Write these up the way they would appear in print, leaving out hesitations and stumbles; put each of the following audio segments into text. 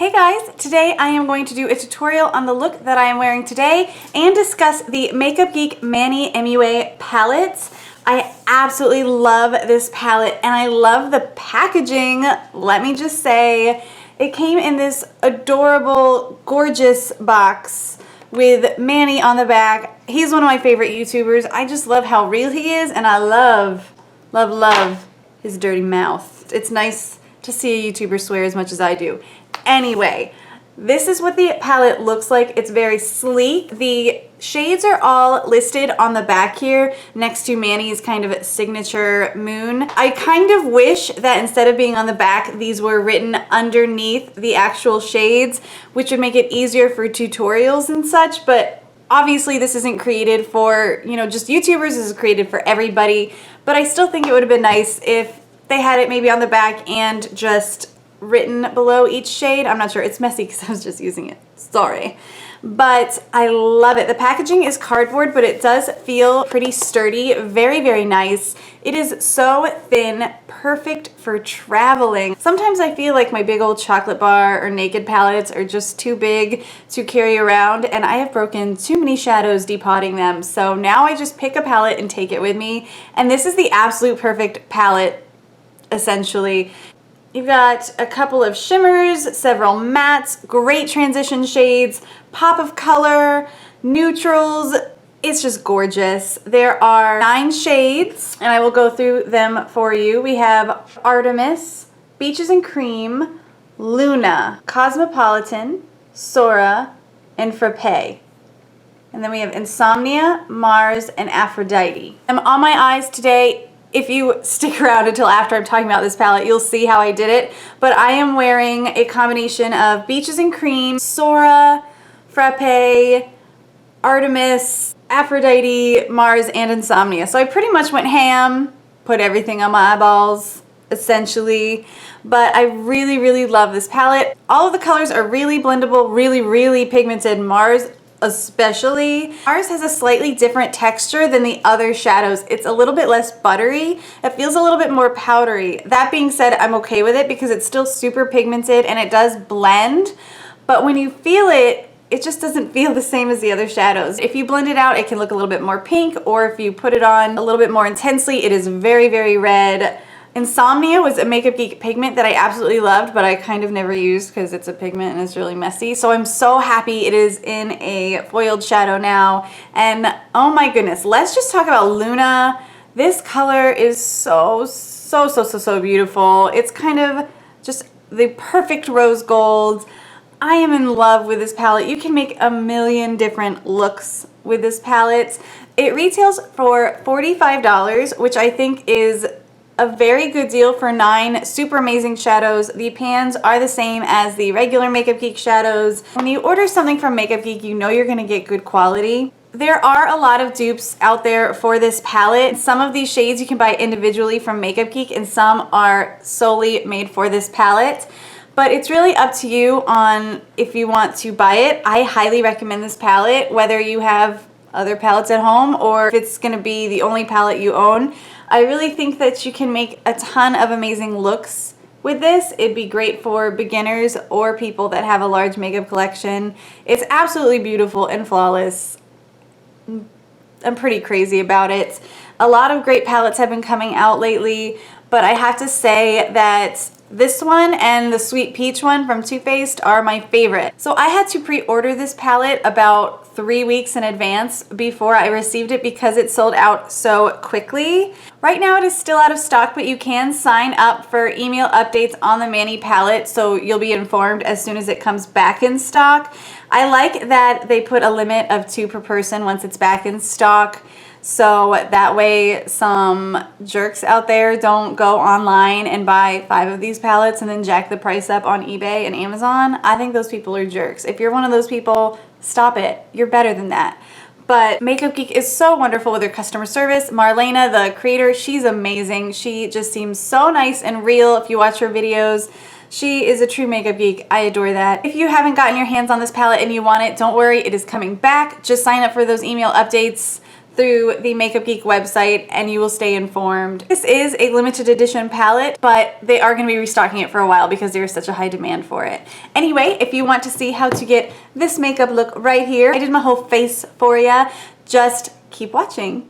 Hey guys, today I am going to do a tutorial on the look that I am wearing today and discuss the Makeup Geek MannyMUA palettes. I absolutely love this palette and I love the packaging. Let me just say, it came in this adorable, gorgeous box with Manny on the back. He's one of my favorite YouTubers. I just love how real he is and I love his dirty mouth. It's nice to see a YouTuber swear as much as I do. Anyway, this is what the palette looks like. It's very sleek. The shades are all listed on the back here next to Manny's kind of signature moon. I kind of wish that instead of being on the back, these were written underneath the actual shades, which would make it easier for tutorials and such, but obviously this isn't created for, just YouTubers. This is created for everybody, but I still think it would have been nice if they had it maybe on the back and just written below each shade. I'm not sure. It's messy because I was just using it. Sorry. But I love it. The packaging is cardboard, but it does feel pretty sturdy. Very, very nice. It is so thin, perfect for traveling. Sometimes I feel like my big old chocolate bar or naked palettes are just too big to carry around, and I have broken too many shadows depotting them. So now I just pick a palette and take it with me. And this is the absolute perfect palette, essentially. You've got a couple of shimmers, several mattes, great transition shades, pop of color, neutrals. It's just gorgeous. There are 9 shades, and I will go through them for you. We have Artemis, Beaches and Cream, Luna, Cosmopolitan, Sora, and Frappe. And then we have Insomnia, Mars, and Aphrodite. I'm on my eyes today. If you stick around until after I'm talking about this palette, you'll see how I did it. But I am wearing a combination of Beaches and Cream, Sora, Frappe, Artemis, Aphrodite, Mars, and Insomnia. So I pretty much went ham, put everything on my eyeballs, essentially. But I really, really love this palette. All of the colors are really blendable, really, really pigmented. Mars especially. Ours has a slightly different texture than the other shadows. It's a little bit less buttery. It feels a little bit more powdery. That being said, I'm okay with it because it's still super pigmented and it does blend. But when you feel it, it just doesn't feel the same as the other shadows. If you blend it out, it can look a little bit more pink, or if you put it on a little bit more intensely, it is very, very red. Insomnia was a Makeup Geek pigment that I absolutely loved, but I kind of never used because it's a pigment and it's really messy. So I'm so happy it is in a foiled shadow now. And oh my goodness, let's just talk about Luna. This color is so beautiful. It's kind of just the perfect rose gold. I am in love with this palette. You can make a million different looks with this palette. It retails for $45, which I think is a very good deal for 9 super amazing shadows. The pans are the same as the regular Makeup Geek shadows. When you order something from Makeup Geek, you know you're gonna get good quality. There are a lot of dupes out there for this palette. Some of these shades you can buy individually from Makeup Geek, and some are solely made for this palette. But it's really up to you on if you want to buy it. I highly recommend this palette, whether you have other palettes at home or if it's gonna be the only palette you own. I really think that you can make a ton of amazing looks with this. It'd be great for beginners or people that have a large makeup collection. It's absolutely beautiful and flawless. I'm pretty crazy about it. A lot of great palettes have been coming out lately, but I have to say that this one and the Sweet Peach one from Too Faced are my favorite. So I had to pre-order this palette about 3 weeks in advance before I received it because it sold out so quickly. Right now it is still out of stock, but you can sign up for email updates on the Manny palette so you'll be informed as soon as it comes back in stock. I like that they put a limit of 2 per person once it's back in stock. So that way some jerks out there don't go online and buy 5 of these palettes and then jack the price up on eBay and Amazon. I think those people are jerks. If you're one of those people, stop it. You're better than that. But Makeup Geek is so wonderful with their customer service. Marlena, the creator, she's amazing. She just seems so nice and real if you watch her videos. She is a true Makeup Geek. I adore that. If you haven't gotten your hands on this palette and you want it, don't worry, it is coming back. Just sign up for those email updates through the Makeup Geek website and you will stay informed. This is a limited edition palette, but they are going to be restocking it for a while because there is such a high demand for it. Anyway, if you want to see how to get this makeup look right here, I did my whole face for you. Just keep watching.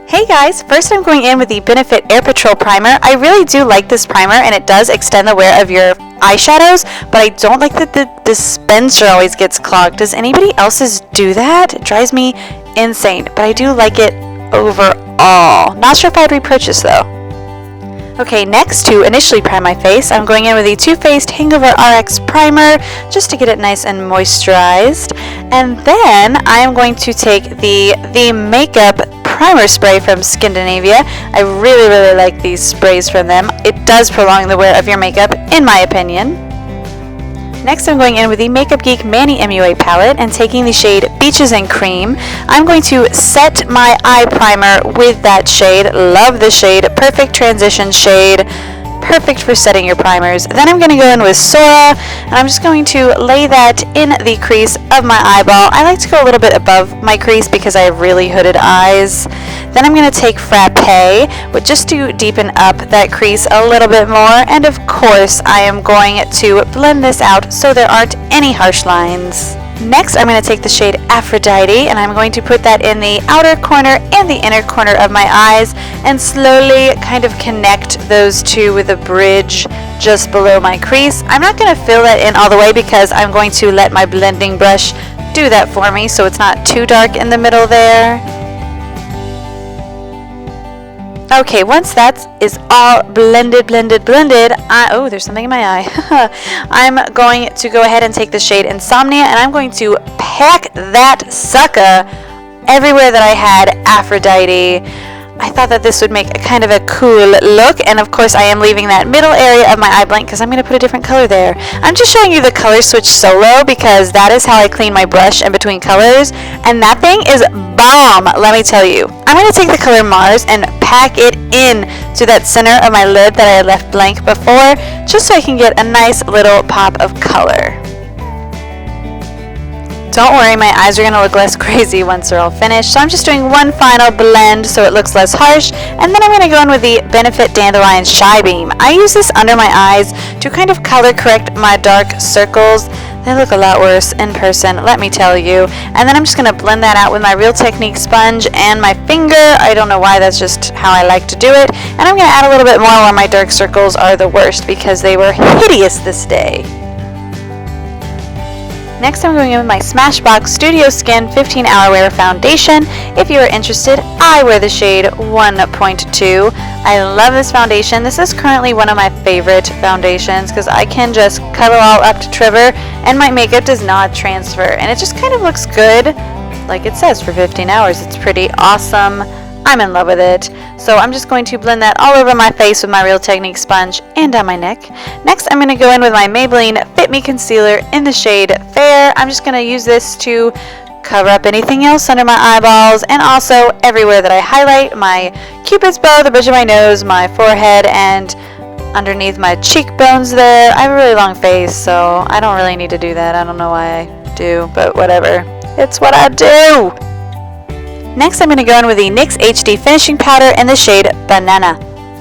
Hey guys, first I'm going in with the Benefit Air Patrol Primer. I really do like this primer and it does extend the wear of your eyeshadows, but I don't like that the dispenser always gets clogged. Does anybody else's do that? It drives me insane, but I do like it overall. Not sure if I'd repurchase though. Okay, next to initially prime my face, I'm going in with the Too Faced HangoverRx Primer just to get it nice and moisturized. And then I am going to take the Makeup Primer Spray from Skindinavia. I really like these sprays from them. It does prolong the wear of your makeup, in my opinion. Next, I'm going in with the Makeup Geek MannyMUA palette and taking the shade Beaches and Cream. I'm going to set my eye primer with that shade. Love the shade. Perfect transition shade. Perfect for setting your primers. Then I'm going to go in with Sora, and I'm just going to lay that in the crease of my eyeball. I like to go a little bit above my crease because I have really hooded eyes. Then I'm going to take Frappe just to deepen up that crease a little bit more. And of course, I am going to blend this out so there aren't any harsh lines. Next, I'm going to take the shade Aphrodite and I'm going to put that in the outer corner and the inner corner of my eyes and slowly kind of connect those two with a bridge just below my crease. I'm not going to fill that in all the way because I'm going to let my blending brush do that for me so it's not too dark in the middle there. Okay, once that is all blended, oh, there's something in my eye. I'm going to go ahead and take the shade Insomnia and I'm going to pack that sucker everywhere that I had Aphrodite. I thought that this would make a kind of a cool look, and of course I am leaving that middle area of my eye blank because I'm going to put a different color there. I'm just showing you the color switch solo because that is how I clean my brush in between colors, and that thing is bomb, let me tell you. I'm going to take the color Mars and pack it in to that center of my lid that I left blank before, just so I can get a nice little pop of color. Don't worry, my eyes are going to look less crazy once they're all finished, so I'm just doing one final blend so it looks less harsh, and then I'm going to go in with the Benefit Dandelion Shy Beam. I use this under my eyes to kind of color correct my dark circles. They look a lot worse in person, let me tell you. And then I'm just going to blend that out with my Real Technique sponge and my finger. I don't know why, that's just how I like to do it. And I'm going to add a little bit more where my dark circles are the worst because they were hideous this day. Next, I'm going in with my Smashbox Studio Skin 15-Hour Wear Foundation. If you are interested, I wear the shade 1.2. I love this foundation. This is currently one of my favorite foundations because I can just cuddle all up to Trevor and my makeup does not transfer. And it just kind of looks good, like it says, for 15 hours. It's pretty awesome. I'm in love with it. So I'm just going to blend that all over my face with my Real Technique sponge and down my neck. Next, I'm going to go in with my Maybelline Fit Me Concealer in the shade Fair. I'm just going to use this to cover up anything else under my eyeballs and also everywhere that I highlight, my Cupid's bow, the bridge of my nose, my forehead, and underneath my cheekbones there. I have a really long face, so I don't really need to do that. I don't know why I do, but whatever. It's what I do! Next, I'm going to go in with the NYX HD Finishing Powder in the shade Banana.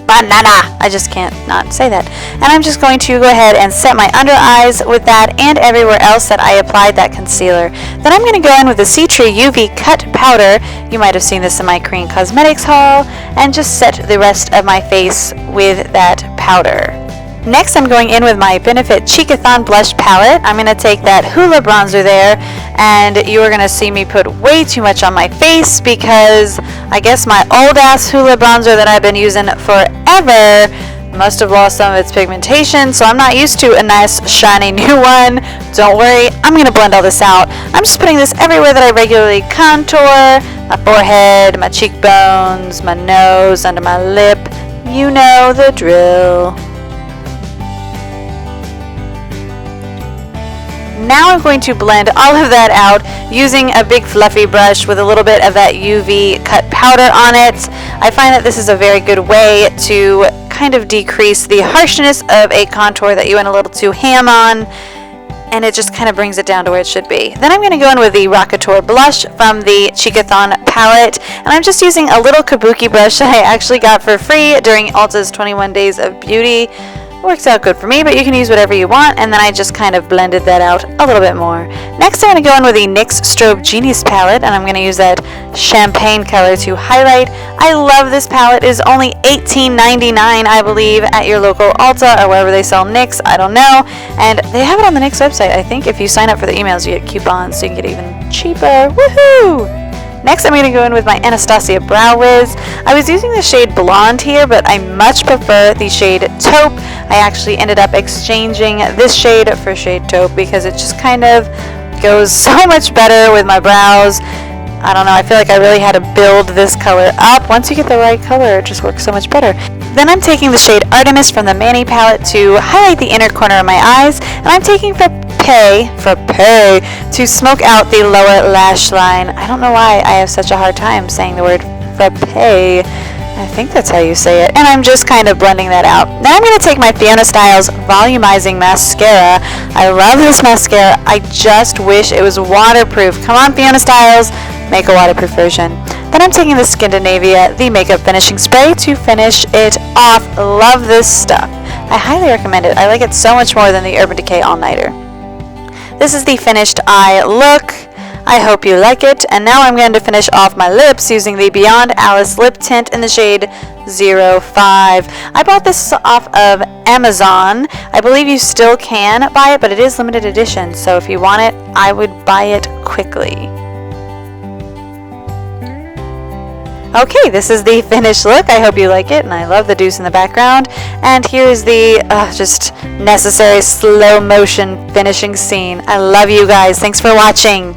I just can't not say that. And I'm just going to go ahead and set my under eyes with that and everywhere else that I applied that concealer. Then I'm going to go in with the Seatree UV Cut Powder. You might have seen this in my Korean Cosmetics haul. And just set the rest of my face with that powder. Next, I'm going in with my Benefit Cheekathon Blush Palette. I'm going to take that Hoola bronzer there, and you are going to see me put way too much on my face because I guess my old-ass Hoola bronzer that I've been using forever must have lost some of its pigmentation, so I'm not used to a nice, shiny new one. Don't worry, I'm going to blend all this out. I'm just putting this everywhere that I regularly contour, my forehead, my cheekbones, my nose, under my lip. You know the drill. Now I'm going to blend all of that out using a big fluffy brush with a little bit of that UV cut powder on it. I find that this is a very good way to kind of decrease the harshness of a contour that you went a little too ham on. and it just kind of brings it down to where it should be. Then I'm going to go in with the Rockateur blush from the Cheekathon palette, and I'm just using a little kabuki brush that I actually got for free during Ulta's 21 Days of Beauty. Works out good for me, but you can use whatever you want, and then I just kind of blended that out a little bit more. Next, I'm going to go in with the NYX Strobe Genius palette, and I'm going to use that champagne color to highlight. I love this palette. It is only $18.99, I believe, at your local Ulta or wherever they sell NYX. I don't know. And they have it on the NYX website. I think if you sign up for the emails, you get coupons, so you can get even cheaper. Woohoo! Next, I'm going to go in with my Anastasia Brow Wiz. I was using the shade Blonde here, but I much prefer the shade Taupe. I actually ended up exchanging this shade for shade Taupe because it just kind of goes so much better with my brows. I don't know, I feel like I really had to build this color up. Once you get the right color, it just works so much better. Then I'm taking the shade Artemis from the Manny palette to highlight the inner corner of my eyes, and I'm taking Frappe to smoke out the lower lash line. I don't know why I have such a hard time saying the word Frappe. I think that's how you say it. And I'm just kind of blending that out. Now I'm going to take my Fiona Stiles Volumizing Mascara. I love this mascara. I just wish it was waterproof. Come on, Fiona Stiles, make a waterproof version. Then I'm taking the Skindinavia, the makeup finishing spray, to finish it off. Love this stuff. I highly recommend it. I like it so much more than the Urban Decay All-Nighter. This is the finished eye look. I hope you like it. And now I'm going to finish off my lips using the Beyond Alice lip tint in the shade 05. I bought this off of Amazon. I believe you still can buy it, but it is limited edition. So if you want it, I would buy it quickly. Okay, this is the finished look. I hope you like it, and I love the deuce in the background. And here's the just necessary slow motion finishing scene. I love you guys. Thanks for watching.